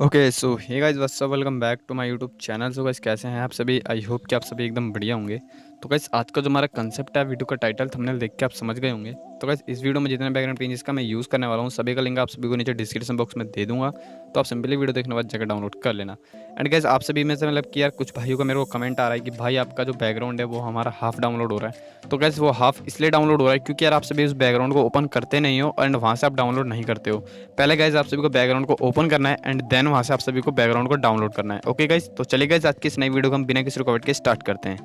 Okay so hey guys what's up welcome back to my YouTube channel. So guys कैसे हैं आप सभी? I hope कि आप सभी एकदम बढ़िया होंगे। तो गाइस आज का जो हमारा कंसेप्ट है, वीडियो का टाइटल थंबनेल देख के आप समझ गए होंगे। तो गाइस इस वीडियो में जितने बैकग्राउंड पेजेस का मैं यूज़ करने वाला हूँ सभी का लिंक आप सभी को नीचे डिस्क्रिप्शन बॉक्स में दे दूंगा। तो आप सिंपली वीडियो देखने के बाद जाकर डाउनलोड कर लेना। एंड गाइस आप सभी में से मतलब कि यार कुछ भाइयों का मेरे को कमेंट आ रहा है कि भाई आपका जो बैकग्राउंड है वो हमारा हाफ डाउनलोड हो रहा है। तो गाइस वो हाफ इसलिए डाउनलोड हो रहा है क्योंकि यार आप सभी उस बैकग्राउंड को ओपन करते नहीं हो एंड वहाँ से आप डाउनलोड नहीं करते हो। पहले गाइज आप सभी को बैकग्राउंड को ओपन करना है एंड देन वहाँ से आप सभी को बैकग्राउंड को डाउनलोड करना है। ओके गाइज, तो चलिए गाइज आज की इस नई वीडियो को हम बिना किसी रुकावट के स्टार्ट करते हैं।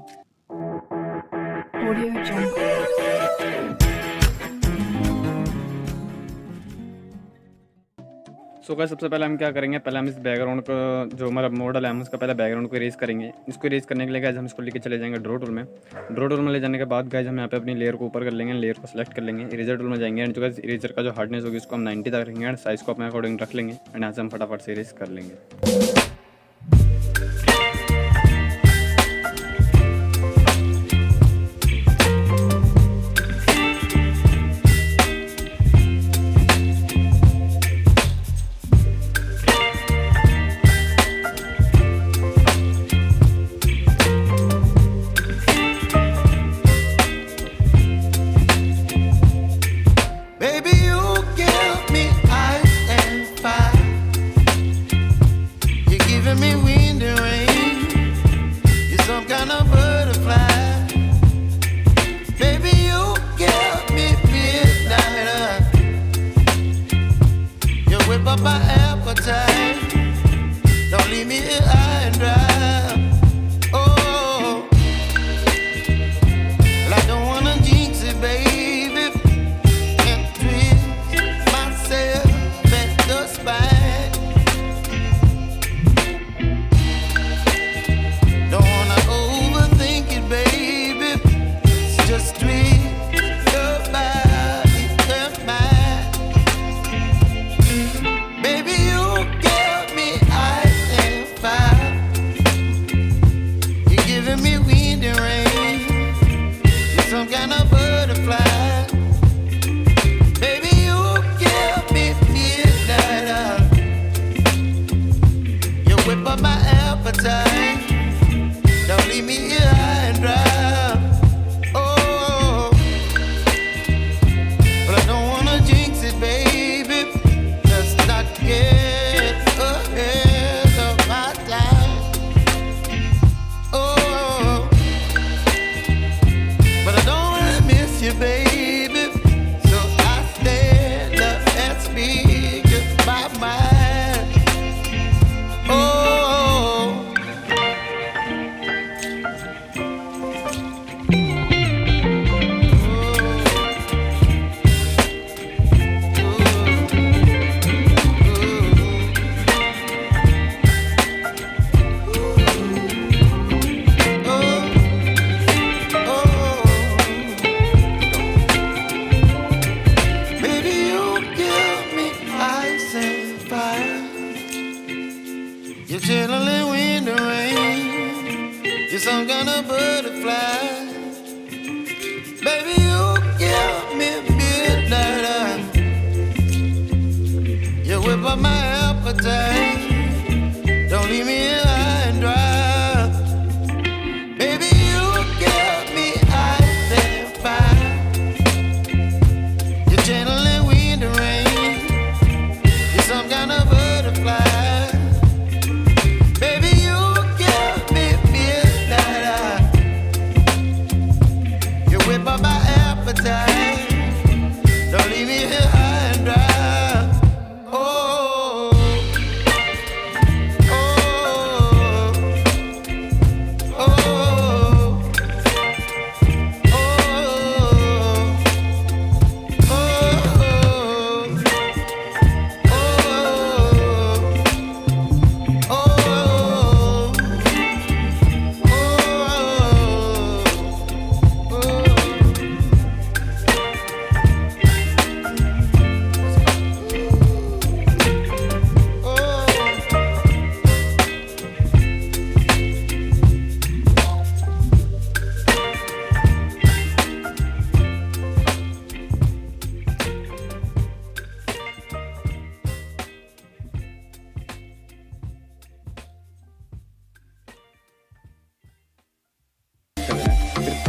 सो गाइस सबसे पहले हम क्या करेंगे, पहले हम इस बैकग्राउंड का जो हमारा मॉडल है हम उसका पहले बैकग्राउंड को इरेज करेंगे। इसको इरेज करने के लिए गाइज हम इसको लेके चले जाएंगे ड्रॉ टूल में। ड्रॉ टूल में ले जाने के बाद गाइज हम यहाँ पे अपनी लेयर को ऊपर कर लेंगे, लेयर को सेलेक्ट कर लेंगे, इरेजर टूल में जाएंगे एंड जो गाइज इरेजर का जो हार्डनेस होगी उसको हम 90 तक रखेंगे एंड साइज को अपने अकॉर्डिंग रख लेंगे एंड यहाँ से हम फटाफट से इरेज कर लेंगे। You're channeling wind and rain. You're some kind of butterfly. Baby, you give me midnight. You whip up my appetite. Don't leave me here high and dry. Baby, you give me ice and fire. You're channeling wind and rain. You're some kind of butterfly. Baby, you give me midnight.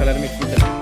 Colour में इतनी